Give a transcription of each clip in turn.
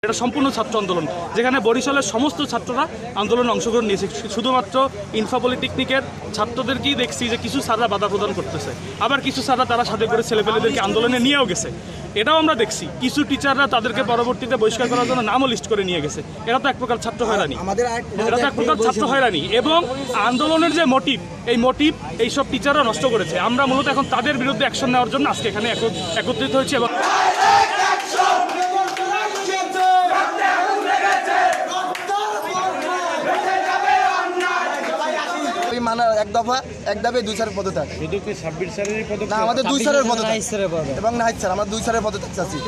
এটা সম্পূর্ণ ছাত্র আন্দোলন, যেখানে বরিশালের সমস্ত ছাত্ররা আন্দোলনে অংশগ্রহণ নিয়েছে। শুধুমাত্র ইনফা পলিটেকনিকের ছাত্রদেরকেই দেখছি যে কিছু স্যাররা বাধা প্রদান করতেছে, আবার কিছু স্যাররা তারা সাথে করে ছেলেপেলেদেরকে আন্দোলনে নিয়েও গেছে। এটাও আমরা দেখছি কিছু টিচাররা তাদেরকে পরবর্তীতে বহিষ্কার করার জন্য নামও লিস্ট করে নিয়ে গেছে। এটা তো এক প্রকার ছাত্র হয়রানি, এটা তো এক প্রকার ছাত্র হয়রানি। এবং আন্দোলনের যে মোটিভ, এই মোটিভ এইসব টিচাররা নষ্ট করেছে। আমরা মূলত এখন তাদের বিরুদ্ধে অ্যাকশন নেওয়ার জন্য আজকে এখানে একত্রিত হয়েছি। এবং এক দফা এক দাবি দুই স্যারের পদত্যাগ। না, আমাদের দুই স্যারের পদত্যাগ এবং নাহিদ স্যার, আমরা দুই স্যারের পদত্যাগ চাচ্ছি।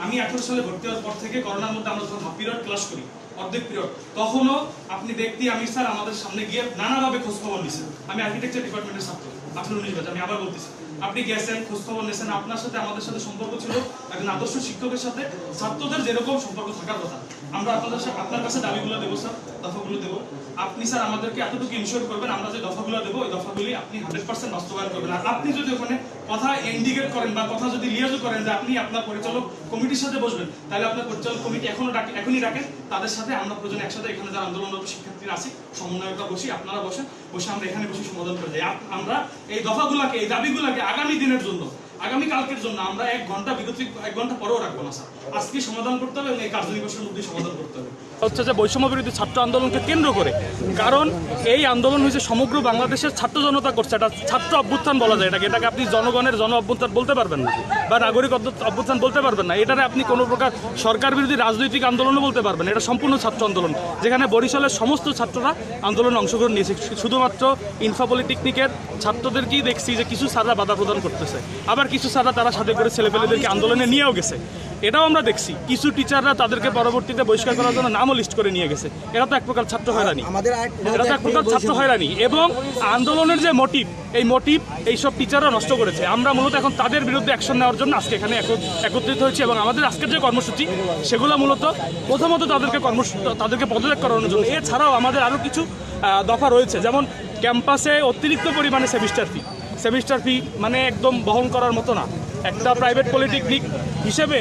আমি 18 সালে ভর্তি হওয়ার পর থেকে করোনার মধ্যে আমরা যখন পিরিয়ড ক্লাস করি, অর্ধেক পিরিয়ড, তখনও আপনি দেখতে আমির স্যার আমাদের সামনে গিয়ে নানাভাবে খোঁজখবর নিয়েছেন। আমি আর্কিটেকচার ডিপার্টমেন্টের ছাত্র, আপনি 19 ব্যাচ, আমি আবার বলতেছি, আপনি গেছেন, খোঁজখবর নিয়েছেন। আপনার সাথে আমাদের সাথে সম্পর্ক ছিল একজন আদর্শ শিক্ষকের সাথে ছাত্রদের যেরকম সম্পর্ক থাকার কথা। আমরা আপনার কাছে দাবিগুলো দেবো স্যার, দফাগুলো দেবো। আপনি স্যার আমাদেরকে এতটুকু ইনশিওর করবেন আমরা যে দফাগুলো দেবো ওই দফাগুলি আপনি 100% বাস্তবায়ন করবেন। আর আপনি যদি ওখানে কথা ইন্ডিকেট করেন বা কথা যদি লিয়াজও করেন যে আপনি আপনার পরিচালক কমিটির সাথে বসবেন, তাহলে আপনার পরিচালক কমিটি এখনই ডাকেন, তাদের সাথে আমরা প্রয়োজন একসাথে এখানে যারা আন্দোলনরত শিক্ষার্থীরা আছি সমন্বয়করা বসি, আপনারা বসে আমরা এখানে বসে সমাধান করে যাই। আমরা এই দফাগুলোকে, এই দাবিগুলোকে আগামী দিনের জন্য, আগামী কালকের জন্য আমরা 1 ঘন্টা বিরতি, 1 ঘন্টা পরেও রাখবো না স্যার। আজকে সমাধান করতে হবে এবং এই কার্যদিবসের মধ্যে সমাধান করতে হবে। হচ্ছে যে বৈষম্য বিরোধী ছাত্র আন্দোলনকে কেন্দ্র করে, কারণ এই আন্দোলন হয়েছে সমগ্র বাংলাদেশের ছাত্র জনতা করছে। এটা ছাত্র অভ্যুত্থান বলা যায় এটাকে আপনি জনগণের জন অভ্যুত্থান বলতে পারবেন না বা নাগরিক অভ্যুত্থান বলতে পারবেন না। এটারে আপনি কোনো প্রকার সরকার বিরোধী রাজনৈতিক আন্দোলনও বলতে পারবেন। এটা সম্পূর্ণ ছাত্র আন্দোলন, যেখানে বরিশালের সমস্ত ছাত্ররা আন্দোলনে অংশগ্রহণ নিয়েছে। শুধুমাত্র ইনফা পলিটেকনিকের ছাত্রদেরকেই দেখছি যে কিছু স্যাররা বাধা প্রদান করতেছে, আবার কিছু স্যাররা তারা সাথে করে ছেলেপেলেদেরকে আন্দোলনে নিয়েও গেছে। এটাও আমরা দেখছি কিছু টিচাররা তাদেরকে পরবর্তীতে বহিষ্কার করার জন্য নামও লিস্ট করে নিয়ে গেছে। এটা তো এক প্রকার ছাত্র হয়রানি, এটা তো এক প্রকার ছাত্র হয়রানি। এবং আন্দোলনের যে মোটিভ, এই মোটিভ এইসব টিচাররা নষ্ট করেছে। আমরা মূলত এখন তাদের বিরুদ্ধে অ্যাকশন নেওয়ার জন্য আজকে এখানে একত্রিত হয়েছি। এবং আমাদের আজকের যে কর্মসূচি, সেগুলো মূলত প্রথমত তাদেরকে পদত্যাগ করানোর জন্য। এছাড়াও আমাদের আরও কিছু দফা রয়েছে, যেমন ক্যাম্পাসে অতিরিক্ত পরিমাণে সেমিস্টার ফি মানে একদম বহন করার মতো না। একটা প্রাইভেট পলিটেকনিক হিসেবে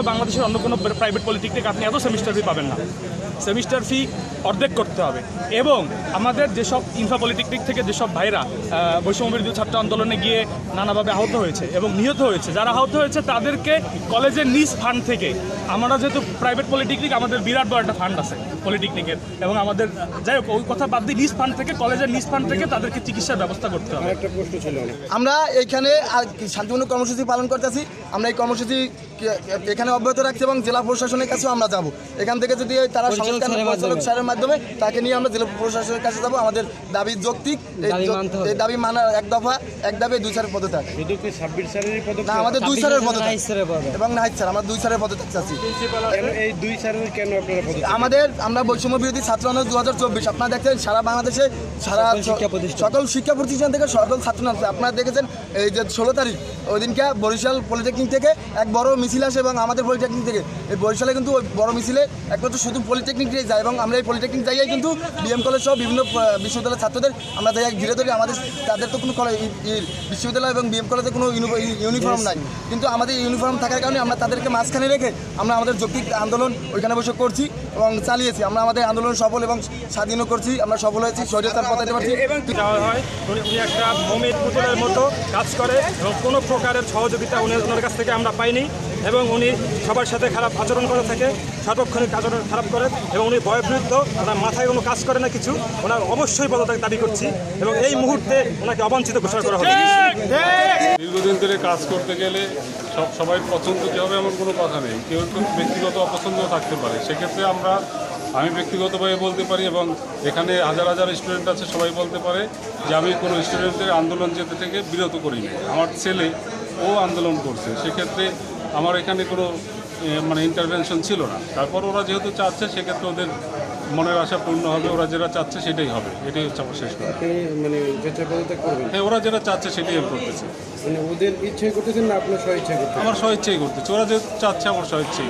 বাংলাদেশের অন্য কোনো প্রাইভেট পলিটেকনিক আপনি এত সেমিস্টার ফি পাবেন না। সেমিস্টার ফি অর্ধেক করতে হবে। এবং আমাদের যেসব ইনফা পলিটেকনিক থেকে যেসব ভাইরা বৈষম্য বিরোধী ছাত্র আন্দোলনে গিয়ে নানাভাবে আহত হয়েছে এবং নিহত হয়েছে, যারা আহত হয়েছে তাদেরকে কলেজের নিজ ফান্ড থেকে, আমরা যেহেতু প্রাইভেট পলিটেকনিক আমাদের বিরাট বড় একটা ফান্ড আছে পলিটেকনিকের, এবং আমাদের যাই হোক ওই কথা বাদ দিয়ে নিজ ফান্ড থেকে, কলেজের নিজ ফান্ড থেকে তাদেরকে চিকিৎসার ব্যবস্থা করতে হবে। একটা প্রশ্ন ছিল, আমরা এইখানে শান্তিপূর্ণ কর্মসূচি পালন করতেছি। আমরা এই কর্মসূচি এখানে অব্যাহত রাখছি এবং জেলা প্রশাসনের কাছেও আমরা যাব। এখান থেকে যদি তারা পরিচালক স্যারের মাধ্যমে তাকে নিয়ে আমরা জেলা প্রশাসনের কাছে যাব। আমাদের দাবি যৌক্তিক, এই দাবি মানা এক দফা এক দাবি দুই স্যারের পদত্যাগ। না, আমাদের দুই স্যারের পদত্যাগ এবং নাহিদ স্যার, আমরা দুই স্যারের পদত্যাগ চাচ্ছি। আমরা বৈষম্য বিরোধী ছাত্র আন্দোলন 2024 আপনারা দেখছেন সারা বাংলাদেশে সকল শিক্ষা প্রতিষ্ঠান থেকে সকল ছাত্র আপনারা দেখেছেন। এই যে 16 তারিখ ওই দিনকে বরিশাল পলিটেকনিক থেকে এক বড় মিছিল আসে এবং আমাদের পলিটেকনিক থেকে এই বরিশালে কিন্তু ওই বড় মিছিলে একমাত্র শুধু পলিটেকনিক যায় এবং আমরা এই পলিটেকনিক যাইয়াই কিন্তু বিএম কলেজ সহ বিভিন্ন বিশ্ববিদ্যালয়ের ছাত্রদের আমরা যাই ঘিরে ধরি। তাদের তো কোনো বিশ্ববিদ্যালয় এবং বিএম কলেজে কোনো ইউনিফর্ম নাই, কিন্তু আমাদের ইউনিফর্ম থাকার কারণে আমরা তাদেরকে মাঝখানে রেখে আমরা আমাদের যৌক্তিক আন্দোলন ওইখানে বসে করছি এবং চালিয়েছি। আমরা আমাদের আন্দোলন সফল এবং স্বাধীনও করছি, আমরা সফল হয়েছি, স্বৈরাচার পতাইতে পারছি। উনি একটা মমির পুতুলের মতো কাজ করে এবং কোনো প্রকারের সহযোগিতা ওনার কাছ থেকে আমরা পাইনি। এবং উনি সবার সাথে খারাপ আচরণ করে থাকে, সার্বক্ষণিক আচরণ খারাপ করে এবং উনি ভয়বৃদ্ধ, ওনার মাথায় কোনো কাজ করে না কিছু, ওনার অবশ্যই পদত্যাগ দাবি করছি এবং এই মুহূর্তে ওনাকে অবাঞ্ছিত ঘোষণা করা হবে। দীর্ঘদিন ধরে কাজ করতে গেলে সবাই পছন্দ কি হবে এমন কোনো কথা নেই, কেউ একটু ব্যক্তিগত অপছন্দও থাকতে পারে। সেক্ষেত্রে আমি ব্যক্তিগতভাবে বলতে পারি এবং এখানে হাজার হাজার স্টুডেন্ট আছে, সবাই বলতে পারে যে আমি কোনো স্টুডেন্টের আন্দোলন যেতে থেকে বিরত করি না। আমার ছেলে আন্দোলন করছে, সেক্ষেত্রে আমার এখানে কোনো ইন্টারভেনশন ছিল না। তারপর ওরা যেহেতু চাচ্ছে, সেক্ষেত্রে ওদের মনের আশা পূর্ণ হবে, ওরা যেটা চাচ্ছে সেটাই হবে, এটাই হচ্ছে আমার শেষ কথা। হ্যাঁ, ওরা যেটা চাচ্ছে সেটাই আমি করতেছি। ওদের ইচ্ছাই করতেছেন না আপনার স্ব ইচ্ছাই করতেছেন? আমার স্ব ইচ্ছাই করতেছি, ওরা যেহেতু চাচ্ছে আমার স্ব ইচ্ছাই।